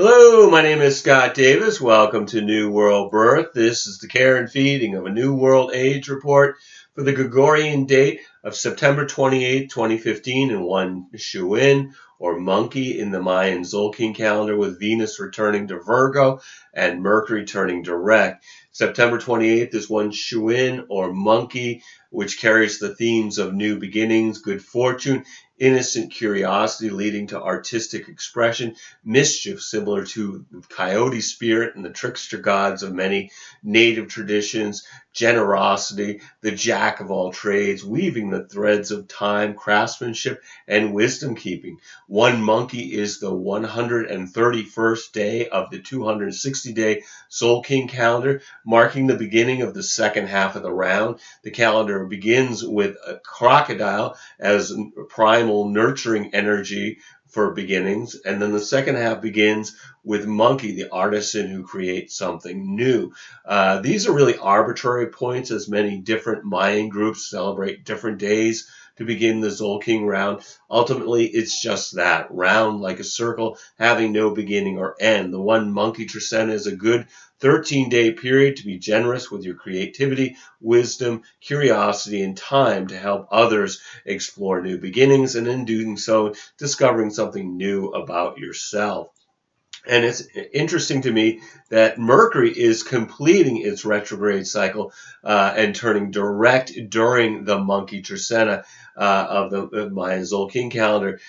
Hello, my name is Scott Davis. Welcome to New World Birth. This is the care and feeding of a New World Age report for the Gregorian date of September 28, 2015, and one Chuen, or monkey, in the Mayan Zolkin calendar, with Venus returning to Virgo and Mercury turning direct. September 28th is one Chuen, or monkey, which carries the themes of new beginnings, good fortune, innocent curiosity leading to artistic expression, mischief similar to the coyote spirit and the trickster gods of many native traditions, generosity, the jack of all trades, weaving the threads of time, craftsmanship, and wisdom keeping. One monkey is the 131st day of the 260-day Zolkin calendar, marking the beginning of the second half of the round. The calendar begins with a crocodile as primal nurturing energy for beginnings, and then the second half begins with monkey, the artisan who creates something new. These are really arbitrary points, as many different Mayan groups celebrate different days to begin the Zolkin round. Ultimately, it's just that, round like a circle, having no beginning or end. The one monkey trecena is a good 13-day period to be generous with your creativity, wisdom, curiosity, and time to help others explore new beginnings, and in doing so, discovering something new about yourself. And it's interesting to me that Mercury is completing its retrograde cycle and turning direct during the monkey trecena of the Mayan Zolkin calendar,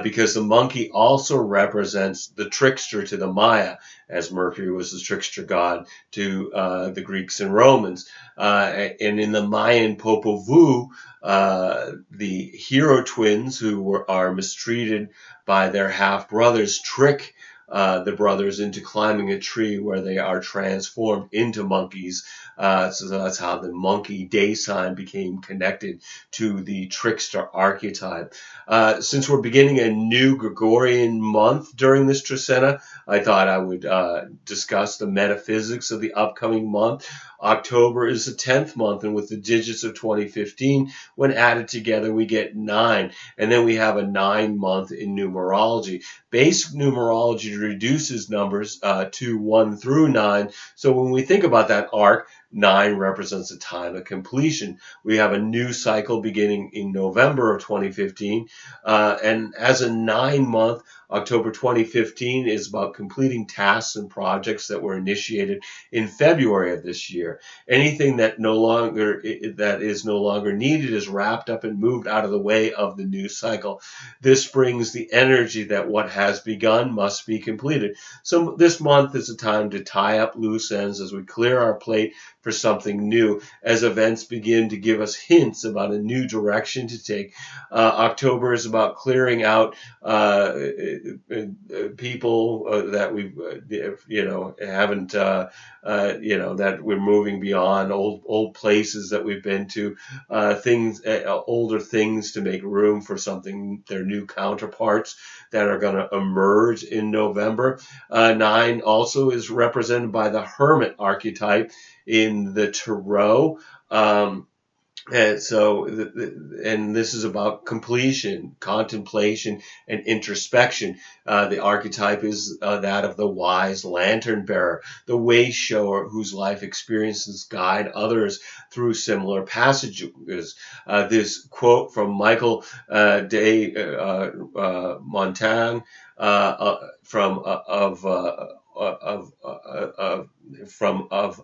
because the monkey also represents the trickster to the Maya, as Mercury was the trickster god to the Greeks and Romans. And in the Mayan Popol Vuh, the hero twins who are mistreated by their half-brothers trick the brothers into climbing a tree, where they are transformed into monkeys. So that's how the monkey day sign became connected to the trickster archetype. Since we're beginning a new Gregorian month during this trecena, I thought I would discuss the metaphysics of the upcoming month. October is the 10th month, and with the digits of 2015, when added together, we get 9. And then we have a 9-month in numerology. Basic numerology reduces numbers to 1 through 9. So when we think about that arc, 9 represents a time of completion. We have a new cycle beginning in November of 2015. And as a 9-month, October 2015 is about completing tasks and projects that were initiated in February of this year. Anything that is no longer needed is wrapped up and moved out of the way of the new cycle. This brings the energy that what has begun must be completed. So this month is a time to tie up loose ends as we clear our plate for something new, as events begin to give us hints about a new direction to take. October is about clearing out people that we haven't that we're moving beyond, old places that we've been to, older things, to make room for something, their new counterparts that are going to emerge in November. 9 also is represented by the hermit archetype in the tarot. And so, and this is about completion, contemplation, and introspection. The archetype is that of the wise lantern bearer, the way shower whose life experiences guide others through similar passages. This quote from Michael de Montaigne of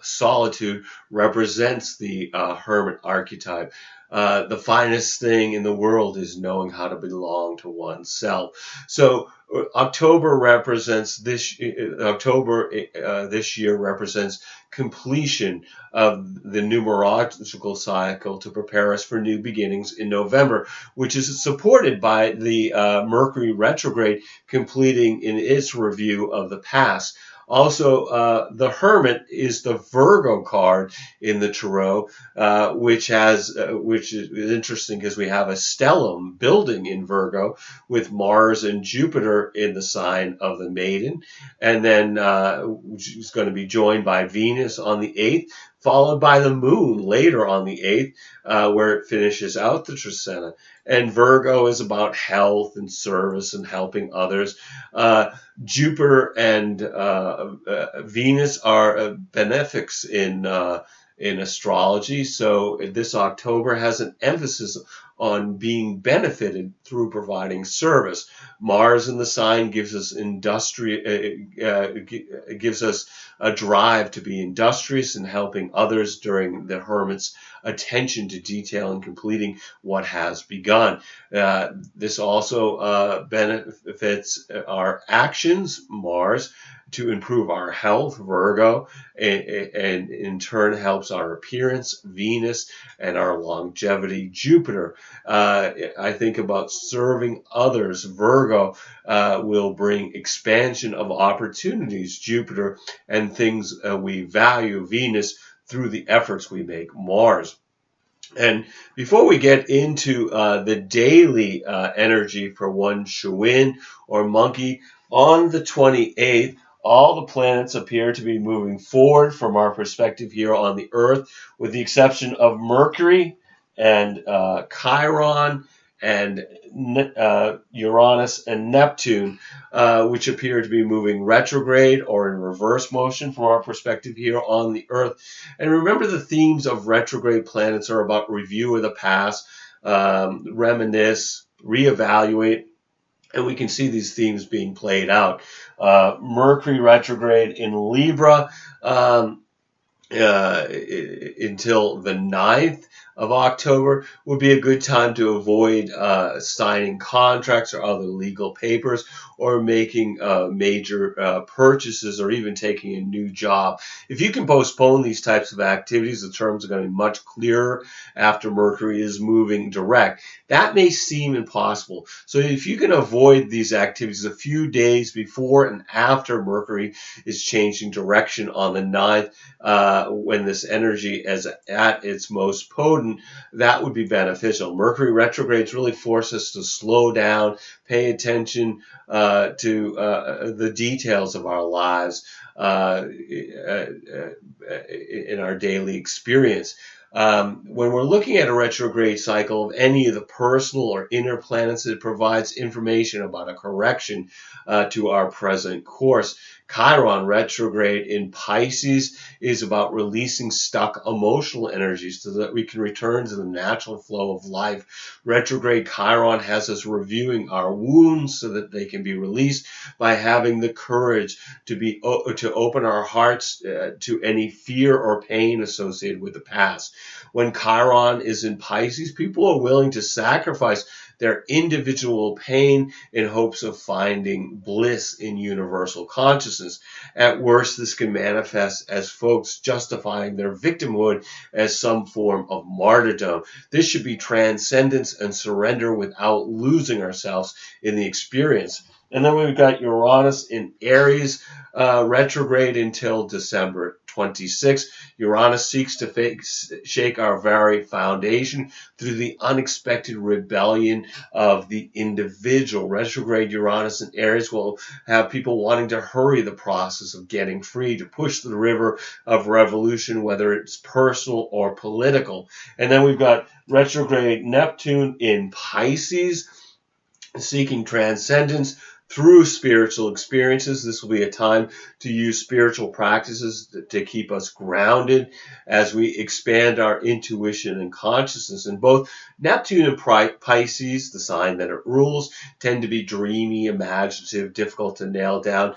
Solitude represents the hermit archetype. The finest thing in the world is knowing how to belong to oneself. So October this year represents completion of the numerological cycle to prepare us for new beginnings in November, which is supported by the Mercury retrograde completing in its review of the past. Also, the Hermit is the Virgo card in the tarot, which is interesting because we have a stellium building in Virgo with Mars and Jupiter in the sign of the Maiden, and then which is going to be joined by Venus on the 8th, followed by the moon later on the 8th, where it finishes out the Trecena. And Virgo is about health and service and helping others. Jupiter and Venus are benefics in astrology. So this October has an emphasis on being benefited through providing service. Mars in the sign gives us gives us a drive to be industrious and helping others during the hermit's attention to detail and completing what has begun. This also benefits our actions, Mars, to improve our health, Virgo, and in turn helps our appearance, Venus, and our longevity, Jupiter. I think about serving others, Virgo will bring expansion of opportunities, Jupiter, and things we value, Venus, through the efforts we make, Mars. And before we get into the daily energy for one Chuen or monkey, on the 28th, all the planets appear to be moving forward from our perspective here on the Earth, with the exception of Mercury and Chiron and Uranus and Neptune, which appear to be moving retrograde or in reverse motion from our perspective here on the Earth. And remember, the themes of retrograde planets are about review of the past, reminisce, reevaluate, and we can see these themes being played out. Mercury retrograde in Libra until the 9th of October would be a good time to avoid signing contracts or other legal papers, or making major purchases, or even taking a new job. If you can postpone these types of activities, the terms are going to be much clearer after Mercury is moving direct. That may seem impossible. So if you can avoid these activities a few days before and after Mercury is changing direction on the 9th, when this energy is at its most potent, that would be beneficial. Mercury retrogrades really force us to slow down, pay attention to the details of our lives in our daily experience. When we're looking at a retrograde cycle of any of the personal or inner planets, it provides information about a correction to our present course. Chiron retrograde in Pisces is about releasing stuck emotional energies so that we can return to the natural flow of life. Retrograde Chiron has us reviewing our wounds so that they can be released by having the courage to open our hearts to any fear or pain associated with the past. When Chiron is in Pisces, people are willing to sacrifice their individual pain in hopes of finding bliss in universal consciousness. At worst, this can manifest as folks justifying their victimhood as some form of martyrdom. This should be transcendence and surrender without losing ourselves in the experience. And then we've got Uranus in Aries retrograde until December 26th. Uranus seeks to shake our very foundation through the unexpected rebellion of the individual. Retrograde Uranus in Aries will have people wanting to hurry the process of getting free, to push the river of revolution, whether it's personal or political. And then we've got retrograde Neptune in Pisces, seeking transcendence through spiritual experiences. This will be a time to use spiritual practices to keep us grounded as we expand our intuition and consciousness. And both Neptune and Pisces, the sign that it rules, tend to be dreamy, imaginative, difficult to nail down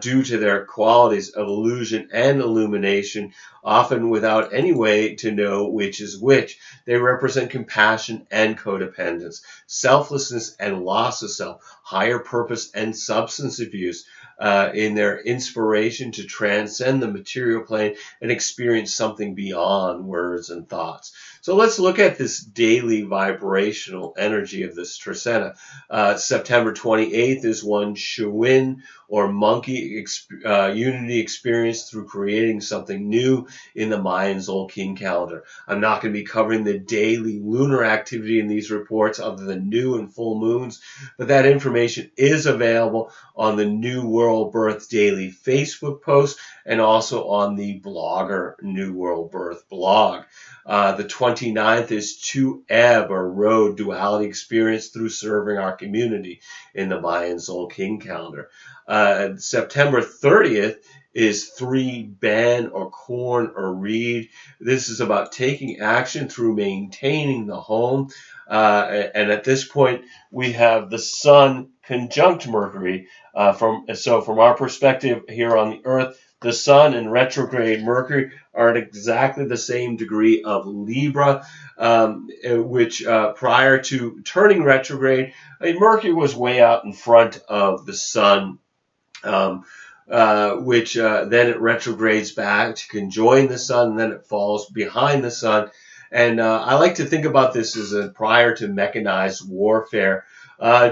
due to their qualities of illusion and illumination, often without any way to know which is which. They represent compassion and codependence, selflessness and loss of self, higher purpose and substance abuse, in their inspiration to transcend the material plane and experience something beyond words and thoughts. So let's look at this daily vibrational energy of this Trecena. September 28th is one Chuen or monkey unity experience through creating something new in the Mayan Tzolk'in calendar. I'm not going to be covering the daily lunar activity in these reports other than new and full moons, but that information is available on the New World Birth Daily Facebook post and also on the blogger New World Birth blog. The 29th is to ebb or road duality experience through serving our community in the Mayan Tzolk'in calendar. September 30th is 3 Ben or corn or reed. This is about taking action through maintaining the home. And at this point, we have the Sun conjunct Mercury. From our perspective here on the Earth, the Sun and retrograde Mercury are at exactly the same degree of Libra, which prior to turning retrograde, Mercury was way out in front of the Sun, which then it retrogrades back to conjoin the Sun, and then it falls behind the Sun. And I like to think about this as prior to mechanized warfare.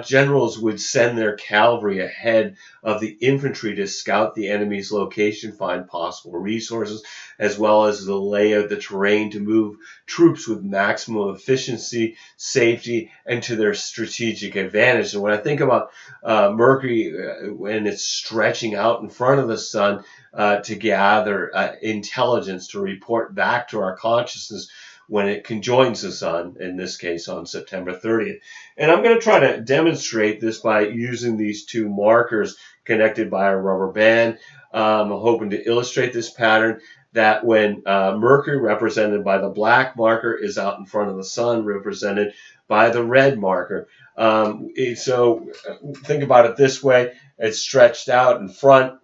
Generals would send their cavalry ahead of the infantry to scout the enemy's location, find possible resources, as well as the lay of the terrain to move troops with maximum efficiency, safety, and to their strategic advantage. And when I think about Mercury when it's stretching out in front of the Sun to gather intelligence to report back to our consciousness, when it conjoins the Sun, in this case on September 30th. And I'm going to try to demonstrate this by using these two markers connected by a rubber band. I'm hoping to illustrate this pattern that when Mercury, represented by the black marker, is out in front of the Sun, represented by the red marker. So think about it this way. It's stretched out in front.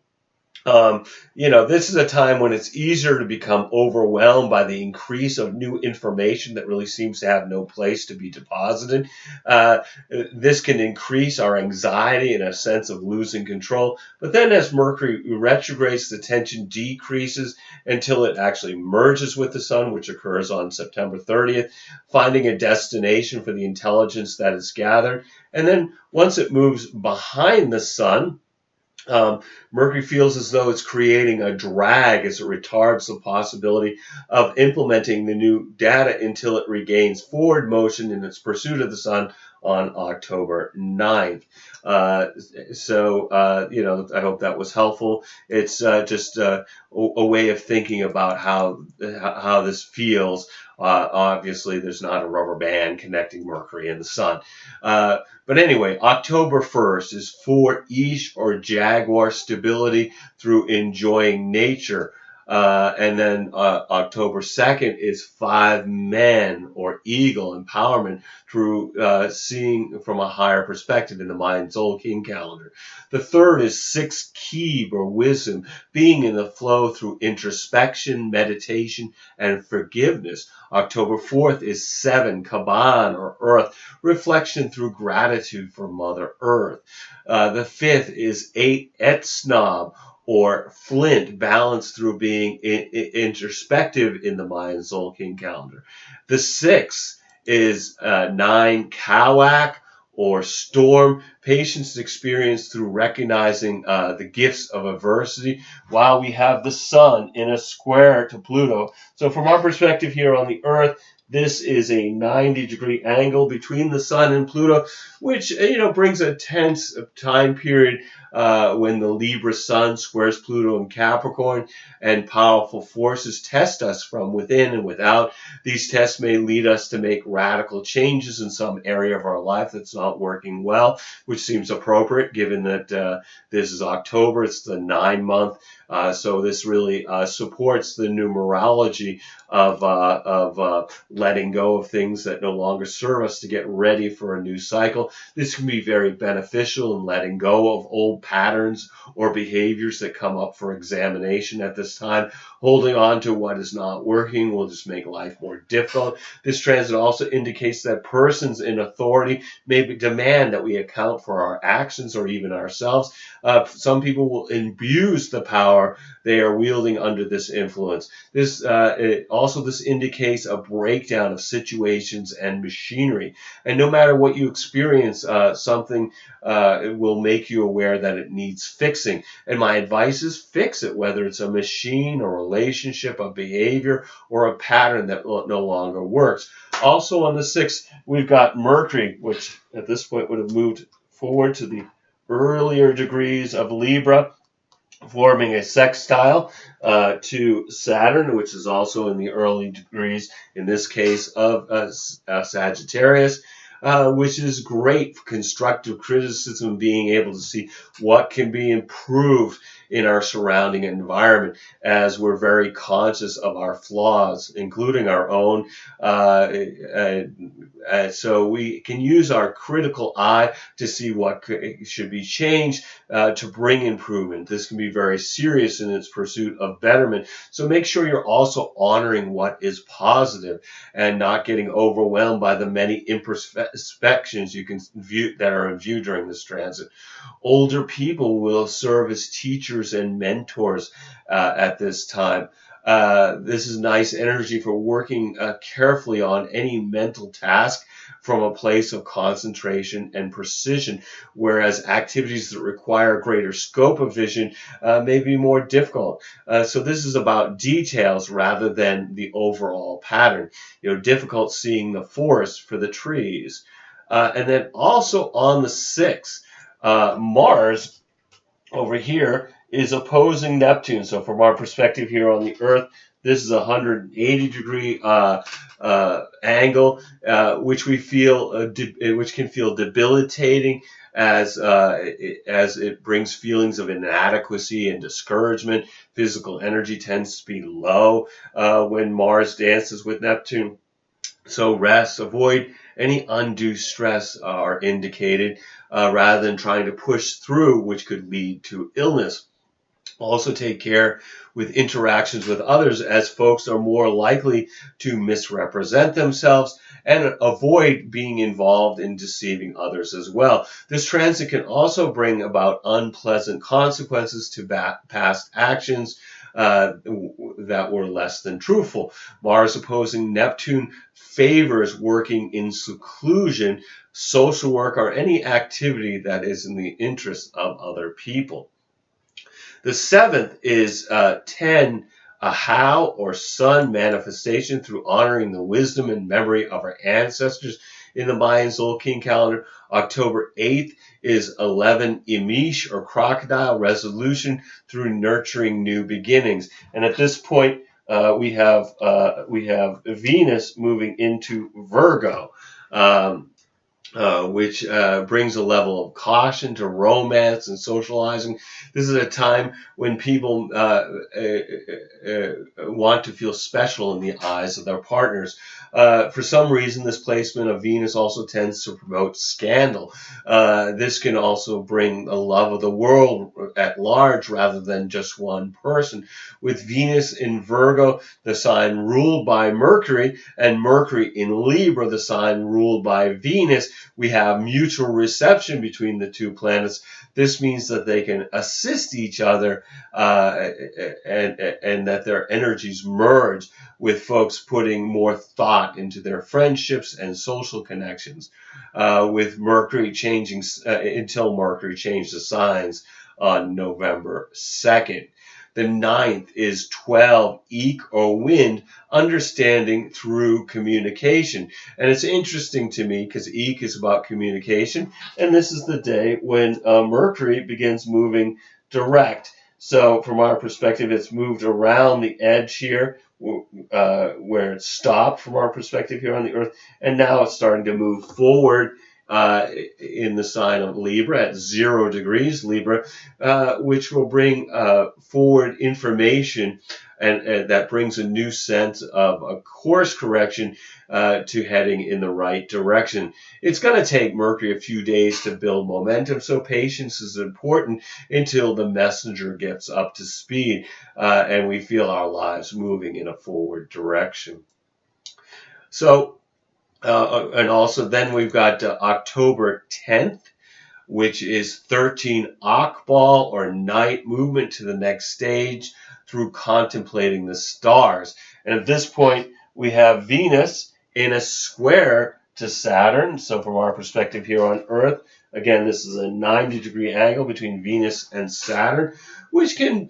This is a time when it's easier to become overwhelmed by the increase of new information that really seems to have no place to be deposited. This can increase our anxiety and a sense of losing control. But then as Mercury retrogrades, the tension decreases until it actually merges with the Sun, which occurs on September 30th, finding a destination for the intelligence that is gathered. And then once it moves behind the Sun, Mercury feels as though it's creating a drag as it retards the possibility of implementing the new data until it regains forward motion in its pursuit of the Sun on October 9th. I hope that was helpful. It's just a way of thinking about how this feels. Obviously, there's not a rubber band connecting Mercury and the Sun. But anyway, October 1st is for Ish or Jaguar stability through enjoying nature. And then October 2nd is 5 Men or Eagle empowerment through seeing from a higher perspective in the Mayan Tzolk'in calendar. The 3rd is 6 Kib or wisdom, being in the flow through introspection, meditation, and forgiveness. October 4th is 7 Kaban or earth, reflection through gratitude for Mother Earth. The 5th is 8 Etsnob or flint, balanced through being introspective in the Mayan Tzolk'in calendar. The 6th is 9 Kawak or storm, patience experienced through recognizing the gifts of adversity, while we have the Sun in a square to Pluto. So from our perspective here on the Earth, this is a 90-degree angle between the Sun and Pluto, which brings a tense time period when the Libra Sun squares Pluto in Capricorn, and powerful forces test us from within and without. These tests may lead us to make radical changes in some area of our life that's not working well, which seems appropriate given that this is October. It's the 9-month. So this really supports the numerology of letting go of things that no longer serve us to get ready for a new cycle. This can be very beneficial in letting go of old patterns or behaviors that come up for examination at this time. Holding on to what is not working will just make life more difficult. This transit also indicates that persons in authority may demand that we account for our actions or even ourselves. Some people will abuse the power they are wielding under this influence. This indicates a breakdown of situations and machinery. And no matter what you experience, something will make you aware that it needs fixing. And my advice is fix it, whether it's a machine, a relationship, a behavior, or a pattern that no longer works. Also on the 6th, we've got Mercury, which at this point would have moved forward to the earlier degrees of Libra, forming a sextile to Saturn, which is also in the early degrees, in this case, of Sagittarius. Which is great for constructive criticism, being able to see what can be improved in our surrounding environment, as we're very conscious of our flaws, including our own. So we can use our critical eye to see what should be changed to bring improvement. This can be very serious in its pursuit of betterment. So make sure you're also honoring what is positive and not getting overwhelmed by the many imperfections you can view that are in view during this transit. Older people will serve as teachers and mentors at this time. This is nice energy for working carefully on any mental task from a place of concentration and precision, whereas activities that require greater scope of vision may be more difficult. So this is about details rather than the overall pattern. Difficult seeing the forest for the trees. And then also on the 6th, Mars over here is opposing Neptune. So from our perspective here on the Earth, this is a 180-degree angle, which we feel, which can feel debilitating as it brings feelings of inadequacy and discouragement. Physical energy tends to be low when Mars dances with Neptune. So rest, avoid any undue stress are indicated rather than trying to push through, which could lead to illness. Also take care with interactions with others, as folks are more likely to misrepresent themselves, and avoid being involved in deceiving others as well. This transit can also bring about unpleasant consequences to past actions that were less than truthful. Mars opposing Neptune favors working in seclusion, social work, or any activity that is in the interest of other people. The 7th is 10, a how or sun manifestation through honoring the wisdom and memory of our ancestors in the Mayan Zolkin calendar. October 8th is 11, Imish or crocodile, resolution through nurturing new beginnings. And at this point, we have Venus moving into Virgo. Which brings a level of caution to romance and socializing. This is a time when people want to feel special in the eyes of their partners. For some reason, this placement of Venus also tends to promote scandal. This can also bring a love of the world at large rather than just one person. With Venus in Virgo, the sign ruled by Mercury, and Mercury in Libra, the sign ruled by Venus, we have mutual reception between the two planets. This means that they can assist each other and that their energies merge, with folks putting more thought into their friendships and social connections. With Mercury changing until Mercury changed the signs on November 2nd. The 9th is 12, Eek or wind, understanding through communication. And it's interesting to me because Eek is about communication, and this is the day when Mercury begins moving direct. So from our perspective, it's moved around the edge here where it stopped from our perspective here on the Earth, and now it's starting to move forward in the sign of Libra at 0 degrees Libra, which will bring forward information and that brings a new sense of a course correction to heading in the right direction. It's going to take Mercury a few days to build momentum, so patience is important until the messenger gets up to speed and we feel our lives moving in a forward direction. So and also then we've got October 10th, which is 13 Akbal or night, movement to the next stage through contemplating the stars. And at this point, we have Venus in a square to Saturn. So from our perspective here on Earth, Again, this is a 90-degree angle between Venus and Saturn, which can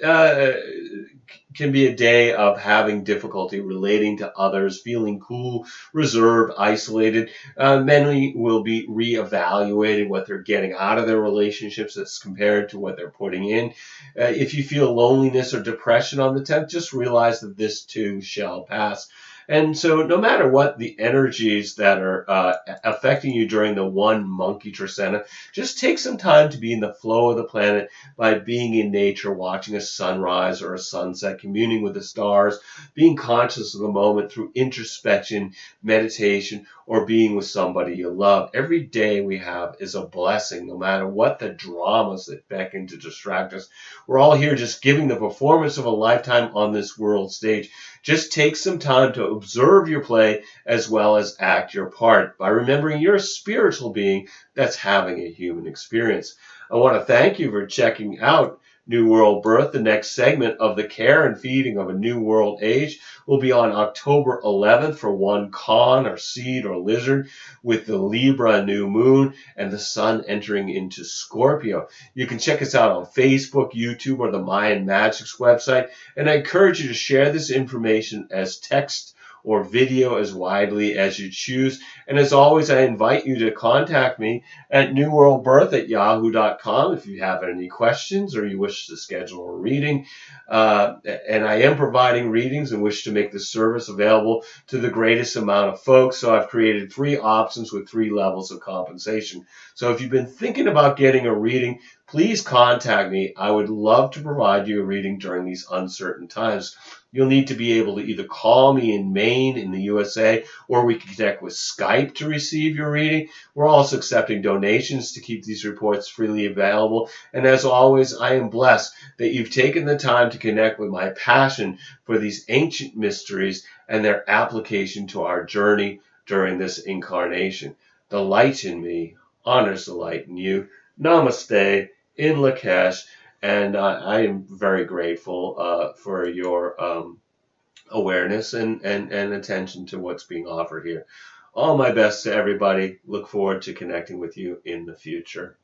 be a day of having difficulty relating to others, feeling cool, reserved, isolated. Many will be reevaluating what they're getting out of their relationships as compared to what they're putting in. If you feel loneliness or depression on the 10th, just realize that this too shall pass. And so no matter what the energies that are affecting you during the one monkey trecena, just take some time to be in the flow of the planet by being in nature, watching a sunrise or a sunset, communing with the stars, being conscious of the moment through introspection, meditation, or being with somebody you love. Every day we have is a blessing, no matter what the dramas that beckon to distract us. We're all here just giving the performance of a lifetime on this world stage. Just take some time to observe your play as well as act your part by remembering you're a spiritual being that's having a human experience. I want to thank you for checking out New World Birth. The next segment of the care and feeding of a new world age will be on October 11th for one Con or Seed or Lizard with the Libra new moon and the sun entering into Scorpio. You can check us out on Facebook, YouTube, or the Mayan Magics website, and I encourage you to share this information as text or video as widely as you choose. And as always, I invite you to contact me at newworldbirth@yahoo.com if you have any questions or you wish to schedule a reading. And I am providing readings and wish to make this service available to the greatest amount of folks. So I've created 3 options with 3 levels of compensation. So if you've been thinking about getting a reading, please contact me. I would love to provide you a reading during these uncertain times. You'll need to be able to either call me in Maine in the USA, or we can connect with Skype to receive your reading. We're also accepting donations to keep these reports freely available. And as always, I am blessed that you've taken the time to connect with my passion for these ancient mysteries and their application to our journey during this incarnation. The light in me honors the light in you. Namaste in Lakesh. And I am very grateful for your awareness and attention to what's being offered here. All my best to everybody. Look forward to connecting with you in the future.